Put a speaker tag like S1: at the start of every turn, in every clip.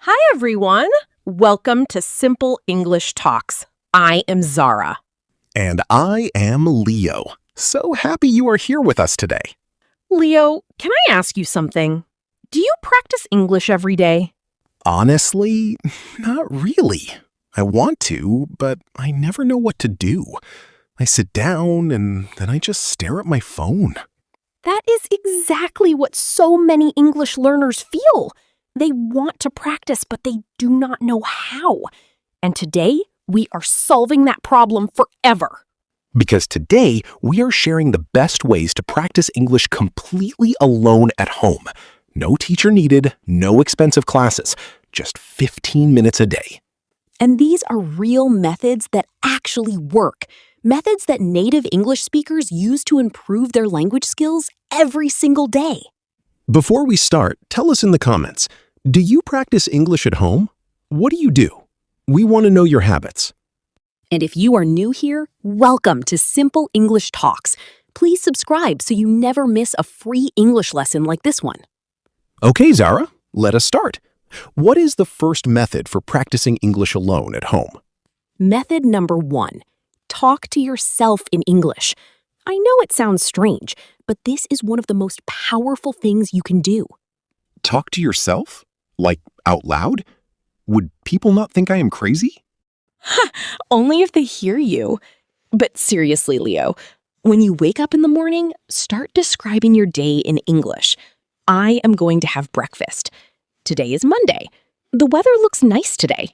S1: Hi, everyone. Welcome to Simple English Talks. I am Zara.
S2: And I am Leo. So happy you are here with us today.
S1: Leo, can I ask you something? Do you practice English every day?
S2: Honestly, not really. I want to, but I never know what to do. I sit down and then I just stare at my phone.
S1: That is exactly what so many English learners feel. They want to practice, but they do not know how. And today, we are solving that problem forever.
S2: Because today, we are sharing the best ways to practice English completely alone at home. No teacher needed, no expensive classes, just 15 minutes a day.
S1: And these are real methods that actually work. Methods that native English speakers use to improve their language skills every single day.
S2: Before we start, tell us in the comments, do you practice English at home? What do you do? We want to know your habits.
S1: And if you are new here, welcome to Simple English Talks. Please subscribe so you never miss a free English lesson like this one.
S2: Okay, Zara, let us start. What is the first method for practicing English alone at home?
S1: Method number 1. Talk to yourself in English. I know it sounds strange, but this is one of the most powerful things you can do.
S2: Talk to yourself? Like out loud? Would people not think I am crazy?
S1: Only if they hear you. But seriously, Leo, when you wake up in the morning, start describing your day in English. I am going to have breakfast. Today is Monday. The weather looks nice today.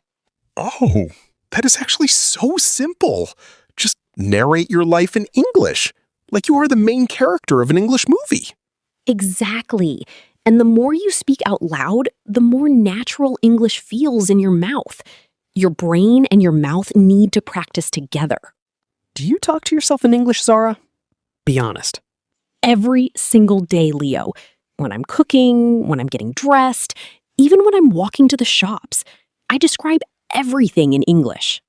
S2: Oh, that is actually so simple. Just narrate your life in English, like you are the main character of an English movie.
S1: Exactly. And the more you speak out loud, the more natural English feels in your mouth. Your brain and your mouth need to practice together.
S3: Do you talk to yourself in English, Zara? Be honest.
S1: Every single day, Leo. When I'm cooking, when I'm getting dressed, even when I'm walking to the shops, I describe everything in English.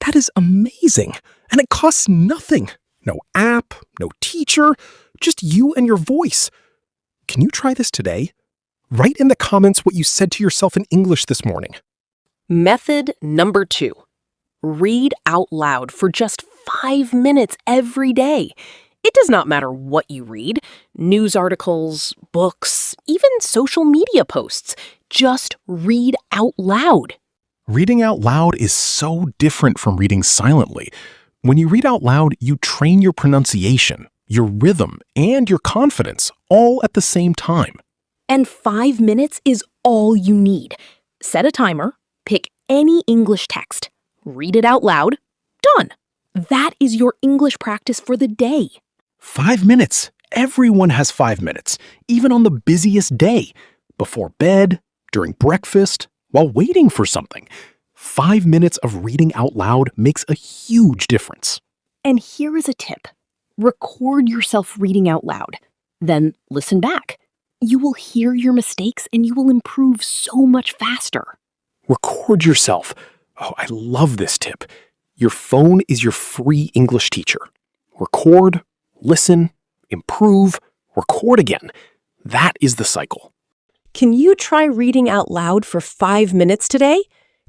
S2: That is amazing. And it costs nothing. No app, no teacher, just you and your voice. Can you try this today? Write in the comments what you said to yourself in English this morning.
S1: Method number 2. Read out loud for just 5 minutes every day. It does not matter what you read, news articles, books, even social media posts. Just read out loud.
S2: Reading out loud is so different from reading silently. When you read out loud, you train your pronunciation, your rhythm, and your confidence all at the same time.
S1: And 5 minutes is all you need. Set a timer, pick any English text, read it out loud, done. That is your English practice for the day.
S2: 5 minutes. Everyone has 5 minutes, even on the busiest day. Before bed, during breakfast, while waiting for something. 5 minutes of reading out loud makes a huge difference.
S1: And here is a tip. Record yourself reading out loud. Then listen back. You will hear your mistakes and you will improve so much faster.
S2: Record yourself. Oh, I love this tip. Your phone is your free English teacher. Record, listen, improve, record again. That is the cycle.
S1: Can you try reading out loud for 5 minutes today?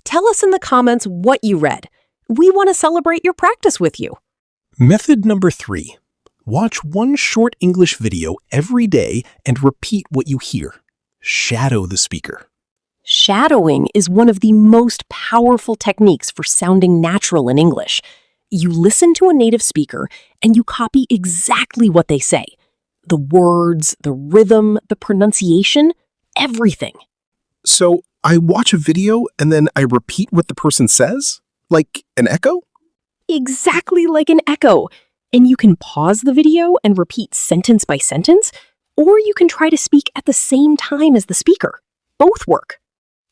S1: Tell us in the comments what you read. We want to celebrate your practice with you.
S2: Method number 3. Watch one short English video every day and repeat what you hear. Shadow the speaker.
S1: Shadowing is one of the most powerful techniques for sounding natural in English. You listen to a native speaker and you copy exactly what they say. The words, the rhythm, the pronunciation, everything.
S2: So I watch a video and then I repeat what the person says? Like an echo?
S1: Exactly like an echo. And you can pause the video and repeat sentence by sentence, or you can try to speak at the same time as the speaker. Both work.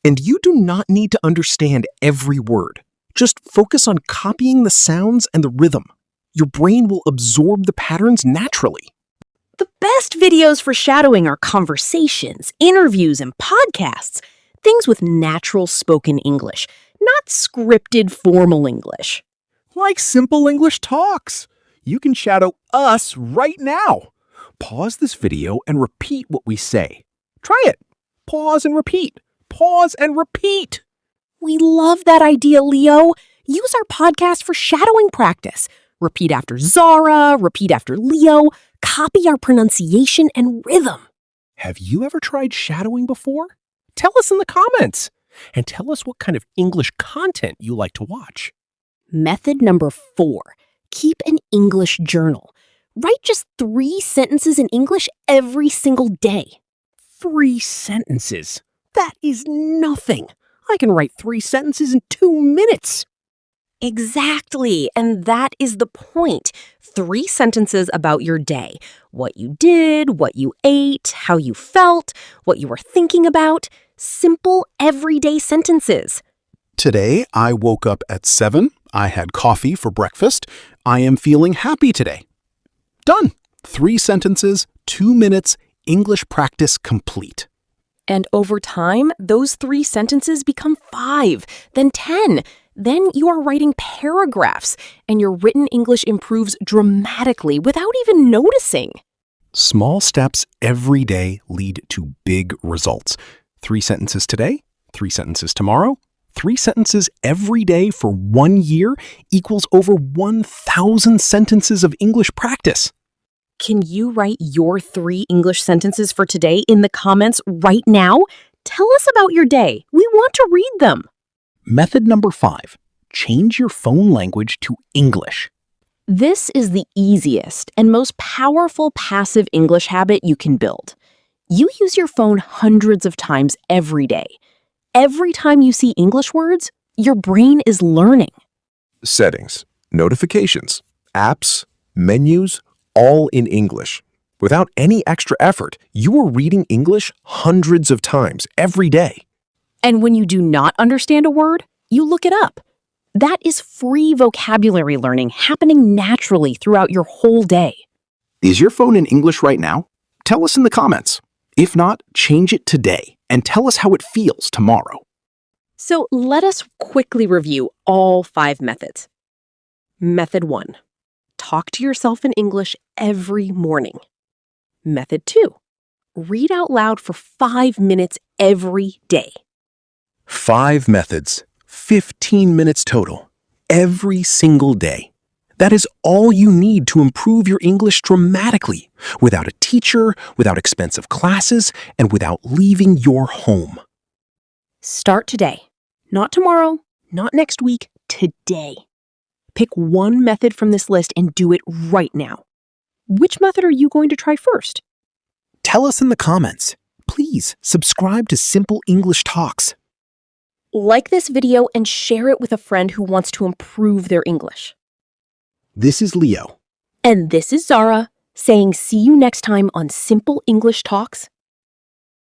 S2: And you do not need to understand every word. Just focus on copying the sounds and the rhythm. Your brain will absorb the patterns naturally.
S1: The best videos for shadowing are conversations, interviews, and podcasts. Things with natural spoken English, not scripted formal English.
S4: Like Simple English Talks. You can shadow us right now. Pause this video and repeat what we say. Try it. Pause and repeat. pause and repeat.
S3: We love that idea, Leo. Use our podcast for shadowing practice. Repeat after Zara, repeat after Leo, copy our pronunciation and rhythm.
S4: Have you ever tried shadowing before? Tell us in the comments. And tell us what kind of English content you like to watch.
S3: Method number 4. Keep an English journal. Write just 3 sentences in English every single day.
S4: 3 sentences. That is nothing. I can write 3 sentences in 2 minutes.
S1: Exactly, and that is the point. 3 sentences about your day. What you did, what you ate, how you felt, what you were thinking about. Simple, everyday sentences.
S2: Today, I woke up at 7. I had coffee for breakfast. I am feeling happy today. Done. 3 sentences, 2 minutes, English practice complete.
S1: And over time, those 3 sentences become 5, then 10. Then you are writing paragraphs, and your written English improves dramatically without even noticing.
S2: Small steps every day lead to big results. 3 sentences today, 3 sentences tomorrow, 3 sentences every day for 1 year equals over 1,000 sentences of English practice.
S1: Can you write your 3 English sentences for today in the comments right now? Tell us about your day. We want to read them.
S2: Method number 5. Change your phone language to English.
S1: This is the easiest and most powerful passive English habit you can build. You use your phone hundreds of times every day. Every time you see English words, your brain is learning.
S5: Settings, notifications, apps, menus, all in English. Without any extra effort, you are reading English hundreds of times every day.
S1: And when you do not understand a word, you look it up. That is free vocabulary learning happening naturally throughout your whole day.
S2: Is your phone in English right now? Tell us in the comments. If not, change it today and tell us how it feels tomorrow.
S1: So let us quickly review all 5 methods. Method 1. Talk to yourself in English every morning. Method 2. Read out loud for 5 minutes every day.
S2: 5 methods, 15 minutes total, every single day. That is all you need to improve your English dramatically, without a teacher, without expensive classes, and without leaving your home.
S1: Start today. Not tomorrow, not next week, today. Pick one method from this list and do it right now. Which method are you going to try first?
S2: Tell us in the comments. Please subscribe to Simple English Talks.
S1: Like this video and share it with a friend who wants to improve their English.
S2: This is Leo.
S1: And this is Zara, saying see you next time on Simple English Talks